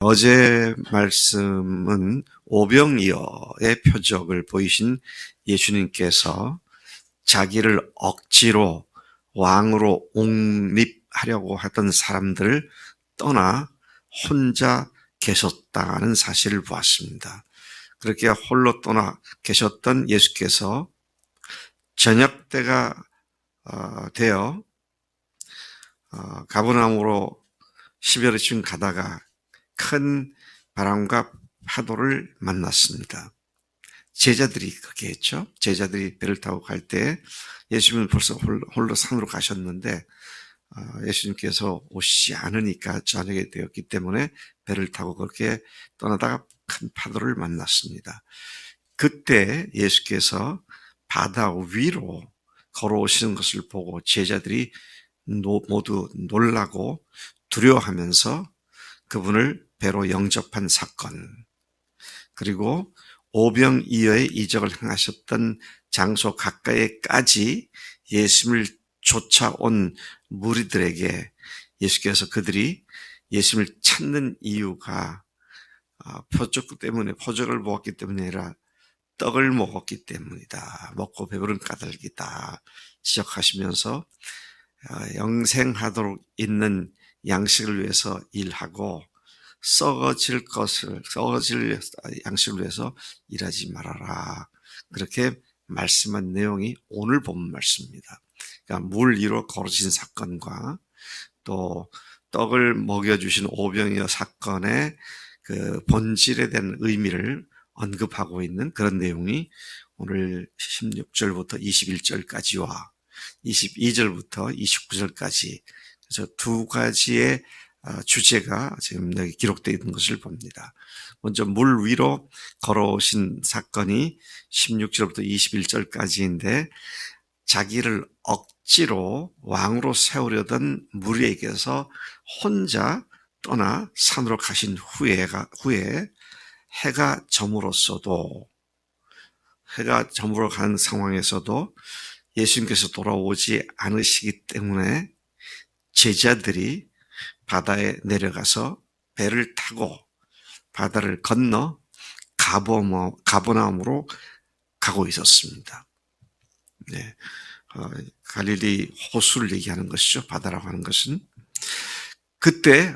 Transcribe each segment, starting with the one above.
어제 말씀은 오병이어의 표적을 보이신 예수님께서 자기를 억지로 왕으로 옹립하려고 하던 사람들을 떠나 혼자 계셨다는 사실을 보았습니다. 그렇게 홀로 떠나 계셨던 예수께서 저녁 때가 되어 가버나움으로 12월쯤 가다가 큰 바람과 파도를 만났습니다. 제자들이 그렇게 했죠. 제자들이 배를 타고 갈 때 예수님은 벌써 홀로 산으로 가셨는데 예수님께서 오시지 않으니까 저녁이 되었기 때문에 배를 타고 그렇게 떠나다가 큰 파도를 만났습니다. 그때 예수께서 바다 위로 걸어오시는 것을 보고 제자들이 모두 놀라고 두려워하면서 그분을 배로 영접한 사건, 그리고 오병이어의 이적을 행하셨던 장소 가까이까지 예수님을 쫓아온 무리들에게 예수께서 그들이 예수님을 찾는 이유가 표적을 보았기 때문이 아니라 떡을 먹었기 때문이다. 먹고 배부른 까닭이다. 지적하시면서 영생하도록 있는 양식을 위해서 일하고 썩어질 양식을 위해서 일하지 말아라. 그렇게 말씀한 내용이 오늘 본 말씀입니다. 그러니까 물 위로 걸어진 사건과 또 떡을 먹여주신 오병이어 사건의 그 본질에 대한 의미를 언급하고 있는 그런 내용이 오늘 16절부터 21절까지와 22절부터 29절까지 그래서 두 가지의 주제가 지금 여기 기록되어 있는 것을 봅니다. 먼저 물 위로 걸어오신 사건이 16절부터 21절까지인데 자기를 억지로 왕으로 세우려던 무리에게서 혼자 떠나 산으로 가신 후에 해가 저물어 가는 상황에서도 예수님께서 돌아오지 않으시기 때문에 제자들이 바다에 내려가서 배를 타고 바다를 건너 가버나움으로 가고 있었습니다. 네, 갈릴리 호수를 얘기하는 것이죠. 바다라고 하는 것은. 그때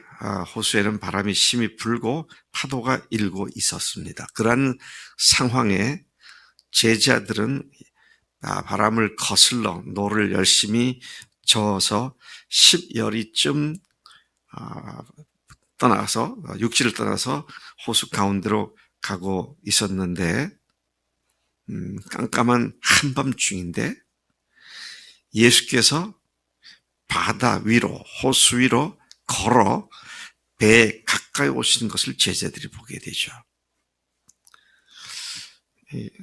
호수에는 바람이 심히 불고 파도가 일고 있었습니다. 그러한 상황에 제자들은 바람을 거슬러 노를 열심히 저어서 10여리쯤 육지를 떠나서 호수 가운데로 가고 있었는데 깜깜한 한밤중인데 예수께서 바다 위로 호수 위로 걸어 배에 가까이 오시는 것을 제자들이 보게 되죠.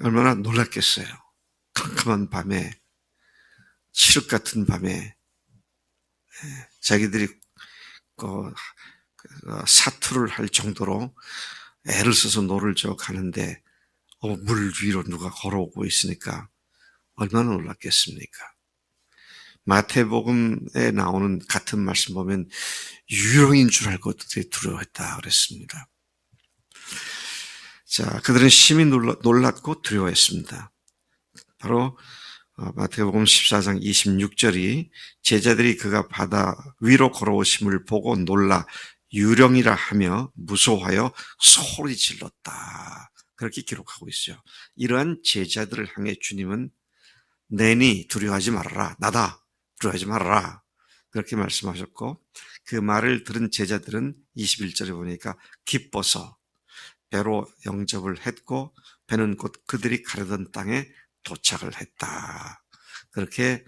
얼마나 놀랐겠어요. 캄캄한 밤에, 칠흑 같은 밤에 자기들이 사투를 할 정도로 애를 써서 노를 저 가는데 물 위로 누가 걸어오고 있으니까 얼마나 놀랐겠습니까? 마태복음에 나오는 같은 말씀 보면 유령인 줄 알고 되게 두려워했다 그랬습니다. 자, 그들은 심히 놀랐고 두려워했습니다. 바로 마태복음 14장 26절이 제자들이 그가 바다 위로 걸어오심을 보고 놀라 유령이라 하며 무서워하여 소리 질렀다. 그렇게 기록하고 있어요. 이러한 제자들을 향해 주님은 내니 두려워하지 말아라. 나다. 두려워하지 말아라. 그렇게 말씀하셨고 그 말을 들은 제자들은 21절에 보니까 기뻐서 배로 영접을 했고 배는 곧 그들이 가려던 땅에 도착을 했다. 그렇게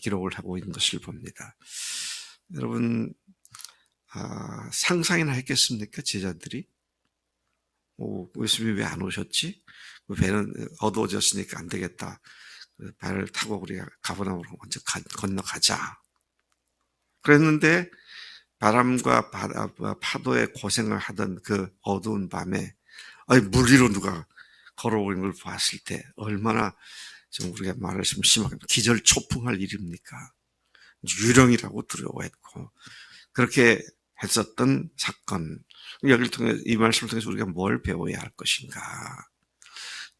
기록을 하고 있는 것을 봅니다. 여러분 상상이나 했겠습니까? 제자들이 예수님이 왜 안 오셨지? 배는 어두워졌으니까 안 되겠다. 배를 타고 우리가 가버나움으로 먼저 건너가자. 그랬는데 바람과 파도에 고생을 하던 그 어두운 밤에 물 위로 누가 걸어오는 걸 봤을 때 얼마나 좀 우리가 말을 좀 심하게 기절초풍할 일입니까? 유령이라고 두려워했고 그렇게 했었던 사건. 여기를 통해, 이 말씀을 통해서 우리가 뭘 배워야 할 것인가?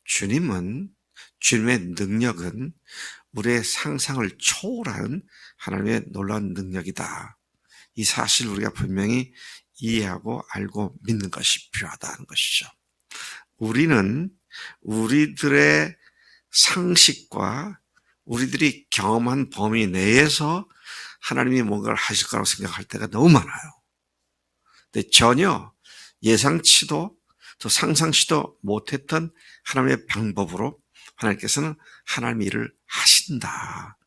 주님의 능력은 우리의 상상을 초월하는 하나님의 놀라운 능력이다. 이 사실을 우리가 분명히 이해하고 알고 믿는 것이 필요하다는 것이죠. 우리는 우리들의 상식과 우리들이 경험한 범위 내에서 하나님이 뭔가를 하실 거라고 생각할 때가 너무 많아요. 근데 전혀 예상치도 또 상상치도 못했던 하나님의 방법으로 하나님께서는 하나님의 일을 하신다.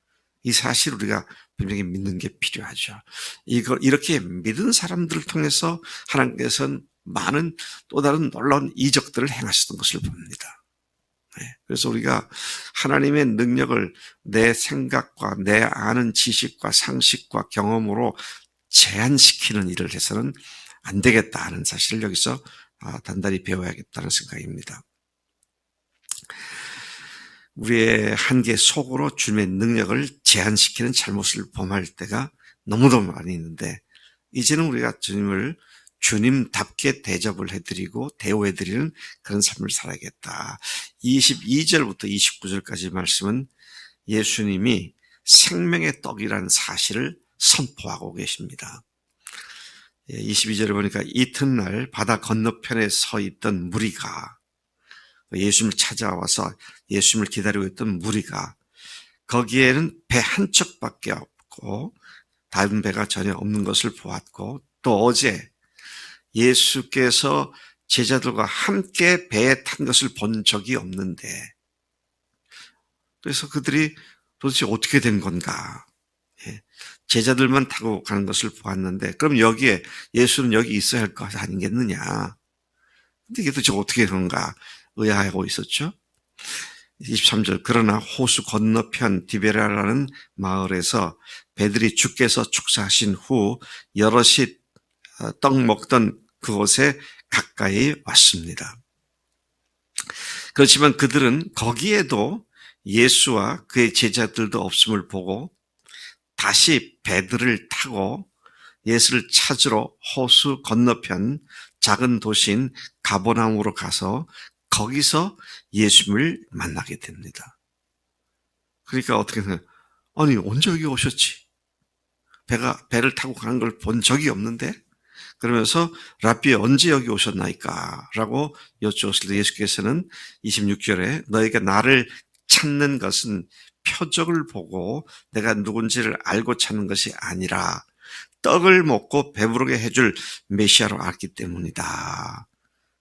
이 사실을 우리가 분명히 믿는 게 필요하죠. 이렇게 믿은 사람들을 통해서 하나님께서는 많은 또 다른 놀라운 이적들을 행하셨던 것을 봅니다. 그래서 우리가 하나님의 능력을 내 생각과 내 아는 지식과 상식과 경험으로 제한시키는 일을 해서는 안 되겠다 하는 사실을 여기서 단단히 배워야겠다는 생각입니다. 우리의 한계 속으로 주님의 능력을 제한시키는 잘못을 범할 때가 너무도 많이 있는데, 이제는 우리가 주님을 주님답게 대접을 해드리고 대우해드리는 그런 삶을 살아야겠다. 22절부터 29절까지 말씀은 예수님이 생명의 떡이라는 사실을 선포하고 계십니다. 22절에 보니까 이튿날 바다 건너편에 서 있던 무리가, 예수님을 찾아와서 예수님을 기다리고 있던 무리가, 거기에는 배 한 척밖에 없고 다른 배가 전혀 없는 것을 보았고, 또 어제 예수께서 제자들과 함께 배에 탄 것을 본 적이 없는데, 그래서 그들이 도대체 어떻게 된 건가? 제자들만 타고 가는 것을 보았는데, 그럼 여기에 예수는 여기 있어야 할 것 아니겠느냐? 근데 이게 도대체 어떻게 그런가 의아하고 있었죠. 23절, 그러나 호수 건너편 디베라라는 마을에서 배들이 주께서 축사하신 후 여럿이 떡 먹던 그곳에 가까이 왔습니다. 그렇지만 그들은 거기에도 예수와 그의 제자들도 없음을 보고 다시 배들을 타고 예수를 찾으러 호수 건너편 작은 도시인 가버나움으로 가서 거기서 예수님을 만나게 됩니다. 그러니까 어떻게 생각해요? 아니, 언제 여기 오셨지? 배를 타고 가는 걸 본 적이 없는데? 그러면서 랍비 언제 여기 오셨나이까? 라고 여쭈었을 때 예수께서는 26절에 너희가 나를 찾는 것은 표적을 보고 내가 누군지를 알고 찾는 것이 아니라 떡을 먹고 배부르게 해줄 메시아로 알기 때문이다.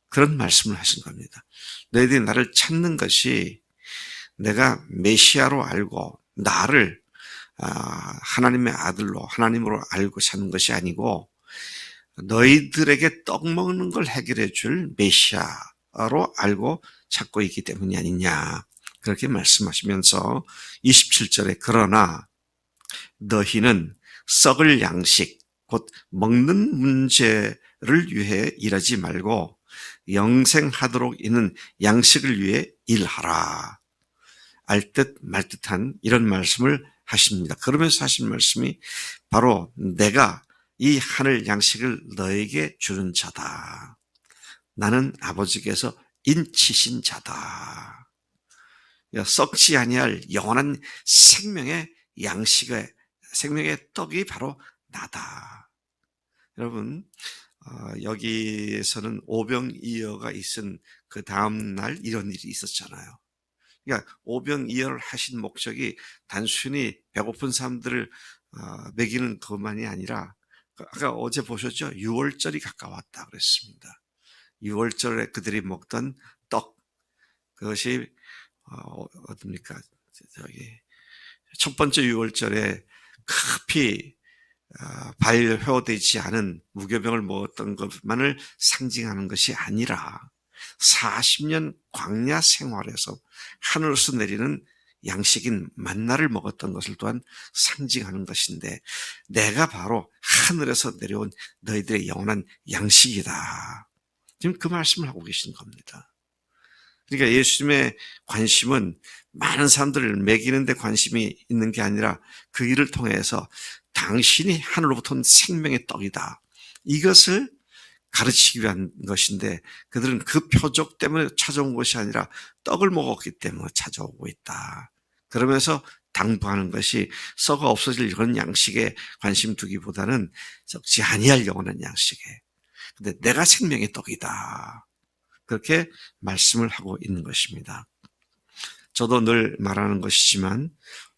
그런 말씀을 하신 겁니다. 너희들이 나를 찾는 것이 내가 메시아로 알고 나를 하나님의 아들로 하나님으로 알고 찾는 것이 아니고 너희들에게 떡 먹는 걸 해결해 줄 메시아로 알고 찾고 있기 때문이 아니냐. 그렇게 말씀하시면서 27절에 그러나 너희는 썩을 양식 곧 먹는 문제를 위해 일하지 말고 영생하도록 있는 양식을 위해 일하라. 알듯 말듯한 이런 말씀을 하십니다. 그러면서 하신 말씀이 바로 내가 이 하늘 양식을 너에게 주는 자다. 나는 아버지께서 인치신 자다. 썩지 아니할 영원한 생명의 양식의 생명의 떡이 바로 나다. 여러분, 여기에서는 오병이어가 있은 그 다음 날 이런 일이 있었잖아요. 그러니까 오병이어를 하신 목적이 단순히 배고픈 사람들을 먹이는 것만이 아니라 아까 어제 보셨죠? 6월절이 가까웠다 그랬습니다. 6월절에 그들이 먹던 떡, 그것이 어딥니까? 첫 번째 6월절에 급히 발효되지 않은 무교병을 먹었던 것만을 상징하는 것이 아니라 40년 광야 생활에서 하늘에서 내리는 양식인 만나를 먹었던 것을 또한 상징하는 것인데 내가 바로 하늘에서 내려온 너희들의 영원한 양식이다. 지금 그 말씀을 하고 계신 겁니다. 그러니까 예수님의 관심은 많은 사람들을 먹이는 데 관심이 있는 게 아니라 그 일을 통해서 당신이 하늘로부터 온 생명의 떡이다. 이것을 가르치기 위한 것인데 그들은 그 표적 때문에 찾아온 것이 아니라 떡을 먹었기 때문에 찾아오고 있다. 그러면서 당부하는 것이 썩어 없어질 그런 양식에 관심 두기보다는 썩지 아니할 영원한 양식에. 근데 내가 생명의 떡이다. 그렇게 말씀을 하고 있는 것입니다. 저도 늘 말하는 것이지만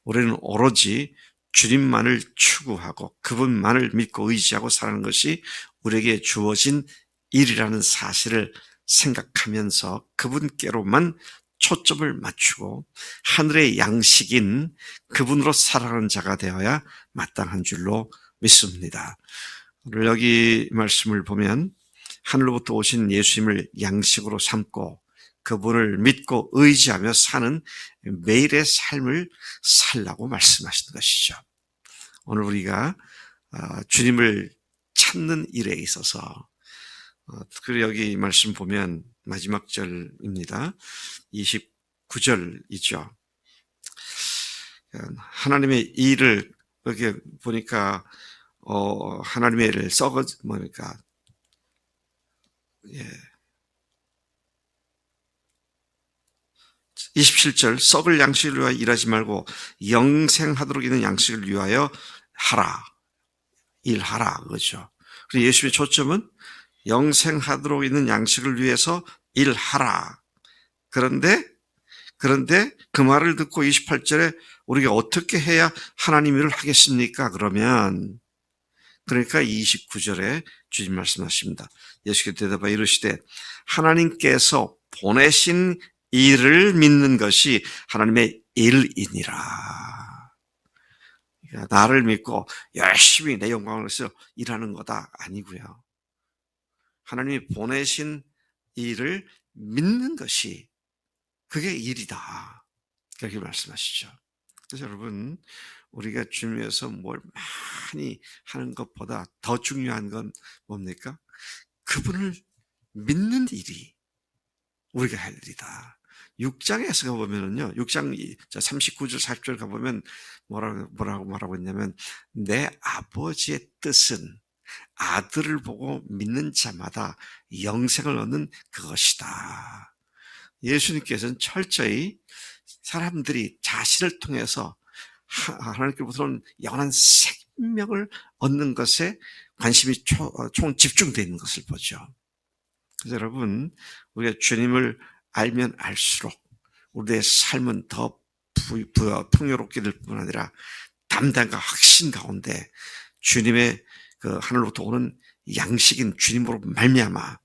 우리는 오로지 주님만을 추구하고 그분만을 믿고 의지하고 사는 것이 우리에게 주어진 일이라는 사실을 생각하면서 그분께로만 초점을 맞추고 하늘의 양식인 그분으로 살아가는 자가 되어야 마땅한 줄로 믿습니다. 오늘 여기 말씀을 보면 하늘로부터 오신 예수님을 양식으로 삼고 그분을 믿고 의지하며 사는 매일의 삶을 살라고 말씀하시는 것이죠. 오늘 우리가 주님을 찾는 일에 있어서 특별히 여기 말씀 보면 마지막 절입니다. 29절이죠. 하나님의 일을 여기 보니까 하나님의 일을 뭐니까 27절 썩을 양식을 위하여 일하지 말고 영생하도록 있는 양식을 위하여 하라. 일하라. 그렇죠. 그리고 예수님의 초점은 영생하도록 있는 양식을 위해서 일하라. 그런데 그 말을 듣고 28절에 우리가 어떻게 해야 하나님 일을 하겠습니까? 그러니까 29절에 주님 말씀하십니다. 예수께서 대답하여 이르시되 하나님께서 보내신 일을 믿는 것이 하나님의 일이니라. 그러니까 나를 믿고 열심히 내 영광을 위해서 일하는 거다 아니고요. 하나님이 보내신 일을 믿는 것이 그게 일이다. 그렇게 말씀하시죠. 그래서 여러분 우리가 주님 위해서 뭘 많이 하는 것보다 더 중요한 건 뭡니까? 그분을 믿는 일이 우리가 할 일이다. 6장에서 가보면은요, 6장 39절, 40절 가보면 뭐라고 말하고 있냐면, 내 아버지의 뜻은 아들을 보고 믿는 자마다 영생을 얻는 그것이다. 예수님께서는 철저히 사람들이 자신을 통해서 하나님께로부터는 영원한 생명을 얻는 것에 관심이 총 집중되어 있는 것을 보죠. 그래서 여러분, 우리가 주님을 알면 알수록 우리의 삶은 더 풍요롭게 될 뿐 아니라 담대함과 확신 가운데 주님의 그 하늘로부터 오는 양식인 주님으로 말미암아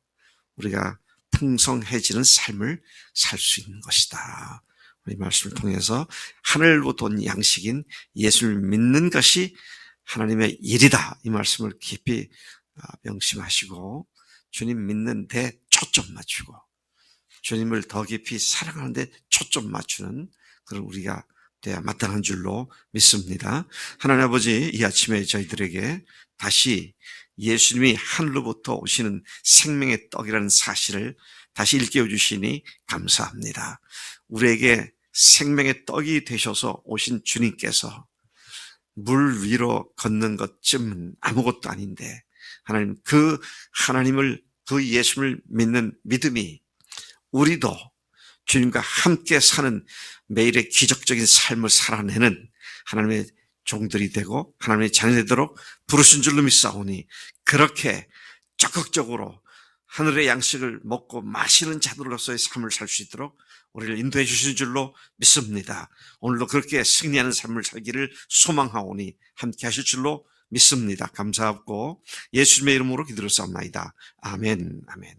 우리가 풍성해지는 삶을 살 수 있는 것이다. 이 말씀을 통해서 하늘로부터 온 양식인 예수를 믿는 것이 하나님의 일이다. 이 말씀을 깊이 명심하시고 주님 믿는 데 초점 맞추고 주님을 더 깊이 사랑하는 데 초점 맞추는 그런 우리가 돼야 마땅한 줄로 믿습니다. 하나님 아버지, 이 아침에 저희들에게 다시 예수님이 하늘로부터 오시는 생명의 떡이라는 사실을 다시 일깨워 주시니 감사합니다. 우리에게 생명의 떡이 되셔서 오신 주님께서 물 위로 걷는 것쯤은 아무것도 아닌데 하나님, 그 하나님을, 그 예수를 믿는 믿음이 우리도 주님과 함께 사는 매일의 기적적인 삶을 살아내는 하나님의 종들이 되고 하나님의 자녀되도록 부르신 줄로 믿사오니 그렇게 적극적으로 하늘의 양식을 먹고 마시는 자들로서의 삶을 살 수 있도록 우리를 인도해 주신 줄로 믿습니다. 오늘도 그렇게 승리하는 삶을 살기를 소망하오니 함께 하실 줄로 믿습니다. 감사하고 예수님의 이름으로 기도를 싸움나이다. 아멘, 아멘.